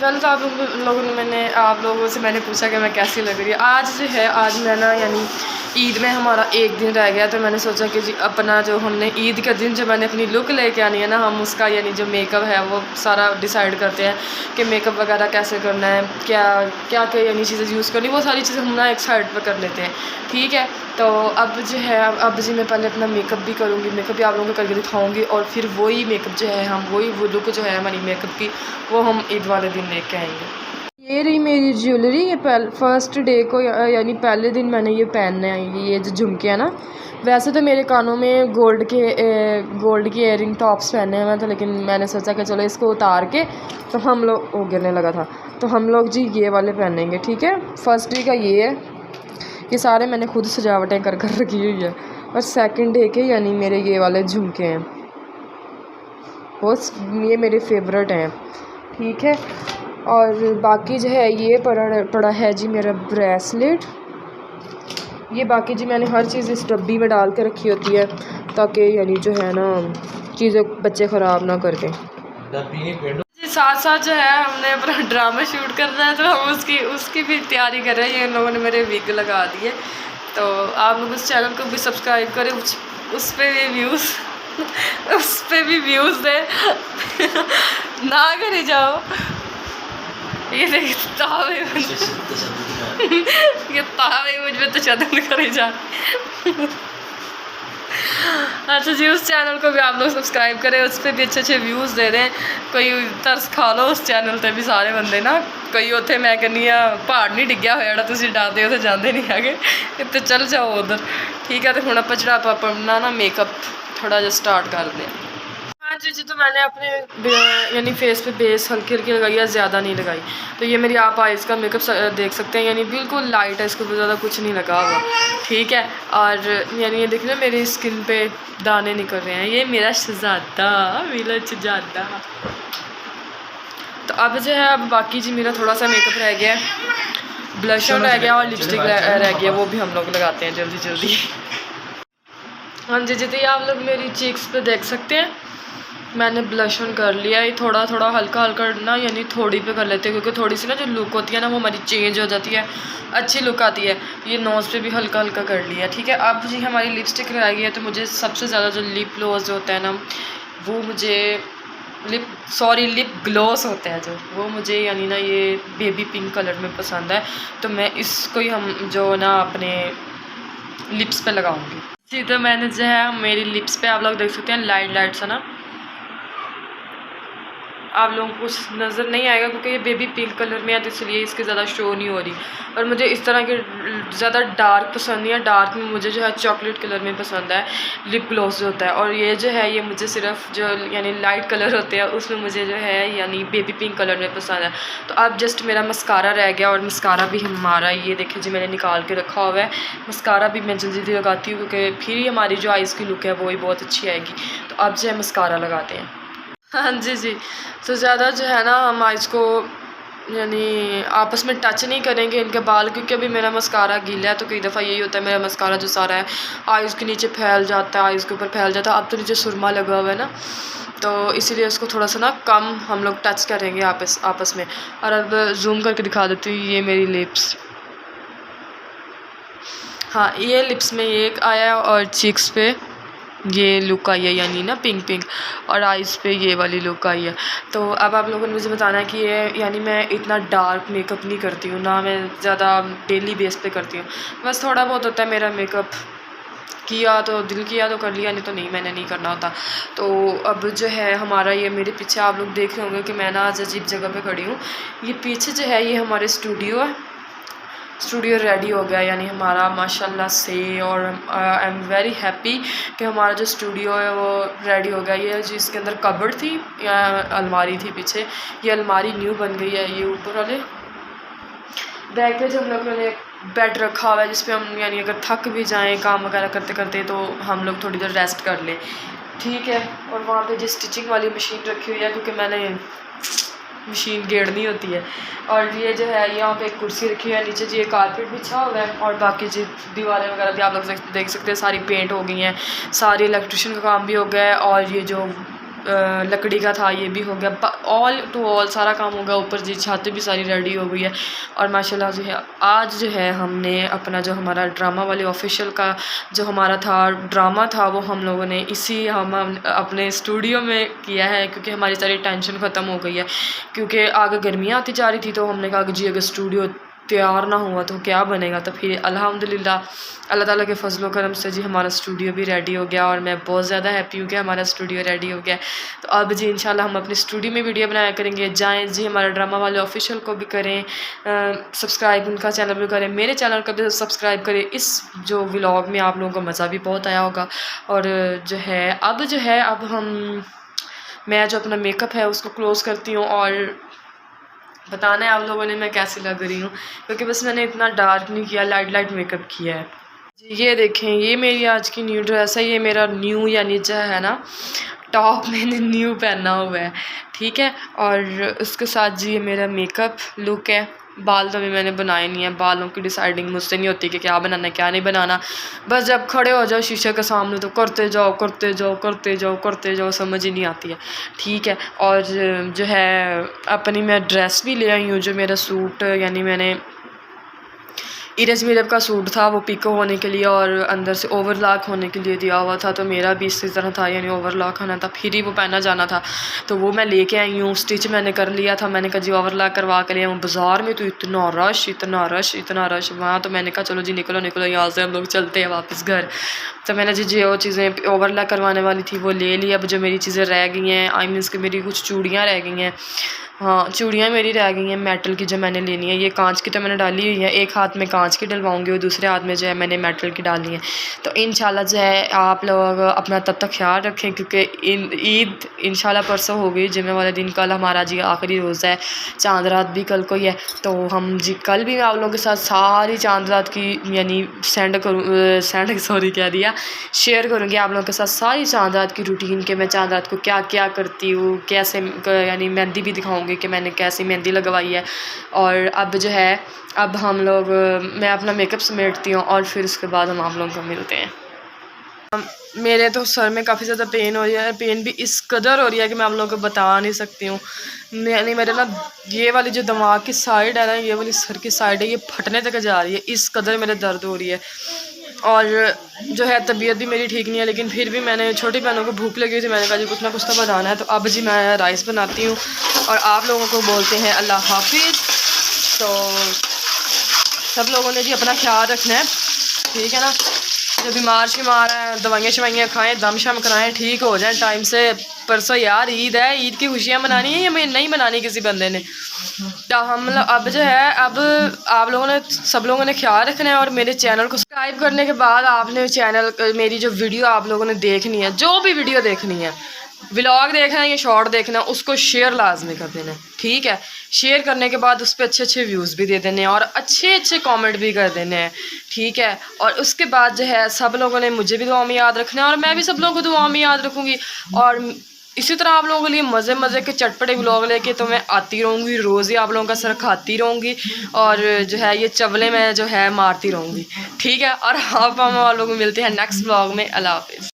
पहले तो आप लोगों से मैंने पूछा कि मैं कैसी लग रही है। आज जो है, आज मैं ना यानी ईद में हमारा एक दिन रह गया, तो मैंने सोचा कि जी अपना जो हमने ईद के दिन जो मैंने अपनी लुक लेके आनी है ना, हम उसका यानी जो मेकअप है वो सारा डिसाइड करते हैं कि मेकअप वगैरह कैसे करना है, क्या क्या क्या यानी चीज़ें यूज़ करनी, वो सारी चीज़ें हम ना एक साइड पर कर लेते हैं। ठीक है, तो अब जो है अब जी मैं पहले अपना मेकअप भी करूँगी, मेकअप भी आप लोगों को करके दिखाऊँगी, और फिर वही मेकअप जो है हम वो लुक जो है हमारी मेकअप की वो हम ईद वाले दिन लेके आएंगे। ये रही मेरी ज्वेलरी। ये फर्स्ट डे को यानी पहले दिन मैंने ये पहनना है, ये जो झुमके हैं ना। वैसे तो मेरे कानों में गोल्ड की इयरिंग टॉप्स पहने हैं मैं तो, लेकिन मैंने सोचा कि चलो इसको उतार के तो हम लोग गिरने लगा था, तो हम लोग जी ये वाले पहनेंगे। ठीक है, फर्स्ट डे का ये है, ये सारे मैंने खुद सजावटें कर कर रखी हुई है। और सेकंड डे के यानी मेरे ये वाले झुमके हैं, बहुत ये मेरे फेवरेट हैं। ठीक है, और बाकी जो है ये पड़ा है जी मेरा ब्रेसलेट। ये बाकी जी मैंने हर चीज़ इस डब्बी में डाल के रखी होती है, ताकि यानी जो है ना चीज़ें बच्चे ख़राब ना कर दें। जी साथ साथ जो है हमने अपना ड्रामा शूट करना है, तो हम उसकी भी तैयारी कर रहे हैं। इन लोगों ने मेरे विग लगा दिए, तो आप लोग उस चैनल को भी सब्सक्राइब करें, उस पर भी व्यूज़ उस पर भी व्यूज़ दें ना करे जाओ। ये देखता ये तावे मुझ में तो चैनल करे जा। अच्छा जी, उस चैनल को भी आप लोग सब्सक्राइब करें, उस पर भी अच्छे अच्छे व्यूज़ दे दें। कोई तरस खा लो उस चैनल पर भी सारे बंदे ना, कोई उत्थे मैं कहनी पहाड़ नहीं डिग्या होया जेड़ा तुसीं डरदे हो, जाते नहीं है तो चल जाओ उधर। ठीक है, तो हुण आपां जेह्ड़ा अपना ना मेकअप थोड़ा जिहा स्टार्ट करते हैं। हाँ जी, तो मैंने अपने यानी फेस पे बेस हल्की हल्की लगाई है, ज़्यादा नहीं लगाई। तो ये मेरी आप आइज़ का मेकअप देख सकते हैं, यानी बिल्कुल लाइट है, इसको ज़्यादा कुछ नहीं लगा हुआ। ठीक है, और यानी ये देख लो मेरी स्किन पे दाने निकल रहे हैं, ये मेरा शहज़ादा। तो अब जो है, अब बाकी जी मेरा थोड़ा सा मेकअप रह गया है, ब्लशर रह गया और लिपस्टिक रह गया, वो भी हम लोग लगाते हैं जल्दी जल्दी। हाँ जी, तो ये आप लोग मेरी चीक्स पे देख सकते हैं, मैंने ब्लश ऑन कर लिया। ये थोड़ा थोड़ा हल्का हल्का ना यानी थोड़ी पे कर लेते हैं, क्योंकि थोड़ी सी ना जो लुक होती है ना वो हमारी चेंज हो जाती है, अच्छी लुक आती है। ये नोज़ पे भी हल्का हल्का कर लिया। ठीक है, अब जी हमारी लिपस्टिक रह गई है, तो मुझे सबसे ज़्यादा जो लिप ग्लोस होता है ना, वो मुझे लिप ग्लोस होता है जो, वो मुझे यानी ना ये बेबी पिंक कलर में पसंद है, तो मैं इसको ही हम जो ना अपने लिप्स पे लगाऊंगी। जी, तो मैंने जो है मेरी लिप्स पे आप लोग देख सकते हैं लाइट सा ना, आप लोगों को कुछ नज़र नहीं आएगा क्योंकि ये बेबी पिंक कलर में है, तो इसलिए इसकी ज़्यादा शो नहीं हो रही। और मुझे इस तरह के ज़्यादा डार्क पसंद नहीं है, डार्क में मुझे जो है चॉकलेट कलर में पसंद है लिप ग्लॉस जो होता है। और ये जो है ये मुझे सिर्फ जो यानी लाइट कलर होते हैं उसमें मुझे जो है यानी बेबी पिंक कलर में पसंद है। तो अब जस्ट मेरा मस्कारा रह गया, और मस्कारा भी हमारा ये देखिए जी मैंने निकाल के रखा हुआ है। मस्कारा भी मैं जल्दी जल्दी लगाती हूँ, क्योंकि फिर ही हमारी जो आइज़ की लुक है वो ही बहुत अच्छी आएगी। तो अब जो है मस्कारा लगाते हैं। हाँ जी, तो ज़्यादा जो है ना हम आइज़ को यानी आपस में टच नहीं करेंगे इनके बाल, क्योंकि अभी मेरा मस्कारा गीला है, तो कई दफ़ा यही होता है मेरा मस्कारा जो सारा है आइज़ के नीचे फैल जाता है, आइज़ के ऊपर फैल जाता है। अब तो नीचे सुरमा लगा हुआ है ना, तो इसीलिए उसको थोड़ा सा ना कम हम लोग टच करेंगे आपस में। और अब जूम करके दिखा देती हूँ ये मेरी लिप्स। हाँ, ये लिप्स में ये आया, और चीक्स पे ये लुक आई है यानी ना पिंक, और आइज़ पे ये वाली लुक आई है। तो अब आप लोगों ने मुझे बताना है कि ये यानी मैं इतना डार्क मेकअप नहीं करती हूँ ना, मैं ज़्यादा डेली बेस पे करती हूँ, बस थोड़ा बहुत होता है मेरा मेकअप, किया तो दिल किया तो कर लिया, नहीं तो नहीं, मैंने नहीं करना होता। तो अब जो है हमारा ये मेरे पीछे आप लोग देख रहे होंगे कि मैं ना आज अजीब जगह पे खड़ी हूँ। ये पीछे जो है ये हमारे स्टूडियो है, स्टूडियो रेडी हो गया यानी हमारा माशाल्लाह से, और आई एम वेरी हैप्पी कि हमारा जो स्टूडियो है वो रेडी हो गया। ये जिसके अंदर कबर्ड थी या अलमारी थी पीछे, ये अलमारी न्यू बन गई है। ये ऊपर वाले बैग पे जो हम लोगों ने बेड रखा हुआ है, जिस पे हम यानी अगर थक भी जाएँ काम वगैरह करते करते तो हम लोग थोड़ी देर रेस्ट कर लें। ठीक है, और वहाँ पे जो स्टिचिंग वाली मशीन रखी हुई है, क्योंकि मैंने मशीन गेड़नी होती है। और ये जो है यहाँ पे एक कुर्सी रखी है, नीचे जी कारपेट बिछा हुआ है, और बाकी जी दीवारें वगैरह भी आप लोग देख सकते हैं सारी पेंट हो गई हैं, सारी इलेक्ट्रिशियन का काम भी हो गया है। और ये जो लकड़ी का था, ये भी हो गया। ऑल टू ऑल सारा काम हो गया। ऊपर जी छत भी सारी रेडी हो गई है। और माशाल्लाह जो है आज जो है हमने अपना जो हमारा ड्रामा वाले ऑफिशियल का जो हमारा था ड्रामा था वो हम लोगों ने हम अपने स्टूडियो में किया है, क्योंकि हमारी सारी टेंशन ख़त्म हो गई है। क्योंकि आगे गर्मियाँ आती जा रही थी, तो हमने कहा कि जी अगर स्टूडियो तैयार ना हुआ तो क्या बनेगा। तो फिर अल्हम्दुलिल्लाह अल्लाह ताला के फजल करम से जी हमारा स्टूडियो भी रेडी हो गया, और मैं बहुत ज़्यादा हैप्पी हूँ कि हमारा स्टूडियो रेडी हो गया। तो अब जी इंशाल्लाह हम अपने स्टूडियो में वीडियो बनाया करेंगे। जाएँ जी हमारा ड्रामा वाले ऑफिशियल को भी करें सब्सक्राइब, उनका चैनल भी करें, मेरे चैनल को भी सब्सक्राइब करें। इस जो व्लॉग में आप लोगों को मज़ा भी बहुत आया होगा। और जो है अब मैं जो अपना मेकअप है उसको क्लोज़ करती हूँ, और बताना है आप लोगों ने मैं कैसी लग रही हूँ, क्योंकि बस मैंने इतना डार्क नहीं किया, लाइट मेकअप किया है जी। ये देखें, ये मेरी आज की न्यू ड्रेस है। ये मेरा न्यू या नीचे है ना टॉप मैंने न्यू पहना हुआ है, ठीक है। और उसके साथ जी ये मेरा मेकअप लुक है। बाल तो अभी मैंने बनाए नहीं है, बालों की डिसाइडिंग मुझसे नहीं होती कि क्या बनाना है क्या नहीं बनाना। बस जब खड़े हो जाओ शीशे के सामने तो करते जाओ, समझ ही नहीं आती है, ठीक है। और जो है अपनी मैं ड्रेस भी ले आई हूँ, जो मेरा सूट यानी मैंने इरज मिरब का सूट था वो पिको होने के लिए और अंदर से ओवरलॉक होने के लिए दिया हुआ था, तो मेरा भी इसी तरह था, यानी ओवरलॉक होना था, फिर ही वो पहना जाना था। तो वो मैं लेके आई हूँ, स्टिच मैंने कर लिया था। मैंने कहा जी ओवरलॉक करवा के लिया हूँ। बाज़ार में तो इतना रश वहाँ, तो मैंने कहा चलो जी निकलो यहाँ से हम लोग चलते हैं वापस घर। तो मैंने जी जो चीज़ें ओवरलॉक करवाने वाली थी वो ले ली। अब जो मेरी चीज़ें रह गई हैं, आई मीन्स कि मेरी कुछ चूड़ियाँ रह गई हैं, हाँ चूड़ियाँ मेरी रह गई हैं मेटल की, जो मैंने लेनी है। ये कांच की तो मैंने डाली हुई है, एक हाथ में कांच की डलवाऊंगी और दूसरे हाथ में जो है मैंने मेटल की डालनी है। तो इंशाल्लाह जो है आप लोग अपना तब तक ख्याल रखें, क्योंकि ईद इंशाल्लाह परसों हो गई, जुम्मे वाले दिन। कल हमारा जी आखिरी रोज़ा है, चांद रात भी कल को ही है। तो हम जी कल भी मैं आप लोगों के साथ सारी चांद रात की यानी शेयर करूँगी आप लोगों के साथ सारी चांद रात की रूटीन के, मैं चांद रात को क्या क्या करती हूँ, कैसे यानी मेहंदी भी दिखाऊंगी कि मैंने कैसी मेहंदी लगवाई है। और अब जो है अब हम लोग मैं अपना मेकअप समेटती हूँ और फिर उसके बाद हम आप लोगों को मिलते हैं। मेरे तो सर में काफ़ी ज़्यादा पेन हो रही है, पेन भी इस कदर हो रही है कि मैं आप लोगों को बता नहीं सकती हूँ। यानी मेरे ना ये वाली जो दिमाग की साइड है ना, ये वाली सर की साइड है, ये फटने तक जा रही है, इस कदर मेरे दर्द हो रही है। और जो है तबीयत भी मेरी ठीक नहीं है, लेकिन फिर भी मैंने छोटी बहनों को भूख लगी थी, मैंने कहा जी कुछ ना कुछ तो बनाना है। तो अब जी मैं राइस बनाती हूँ और आप लोगों को बोलते हैं अल्लाह हाफिज़। तो सब लोगों ने जी अपना ख्याल रखना है, ठीक है ना। जो बीमार हैं दवाइयाँ खाएँ, दम शम कराएँ, ठीक हो जाए टाइम से। परसों यार ईद है, ईद की खुशियाँ मनानी है या नहीं मनानी किसी बंदे ने। तो हम अब जो है अब आप लोगों ने सब लोगों ने ख्याल रखना है, और मेरे चैनल को सब्सक्राइब करने के बाद आपने चैनल मेरी जो वीडियो आप लोगों ने देखनी है, जो भी वीडियो देखनी है, व्लॉग देखना है या शॉर्ट देखना है, उसको शेयर लाजमी कर देना है, ठीक है। शेयर करने के बाद उस पर अच्छे व्यूज़ भी दे देने हैं और अच्छे कमेंट भी कर देने हैं, ठीक है। और उसके बाद जो है सब लोगों ने मुझे भी दुआ में याद रखना है और मैं भी सब लोगों को दुआ में याद रखूँगी। और इसी तरह आप लोगों के लिए मज़े के चटपटे व्लॉग लेके तो मैं आती रहूँगी, रोज़ ही आप लोगों का सर खाती रहूँगी, और जो है ये चवले में जो है मारती रहूँगी, ठीक है। और आप लोग मिलते हैं नेक्स्ट व्लॉग में। अल्लाह हाफिज़।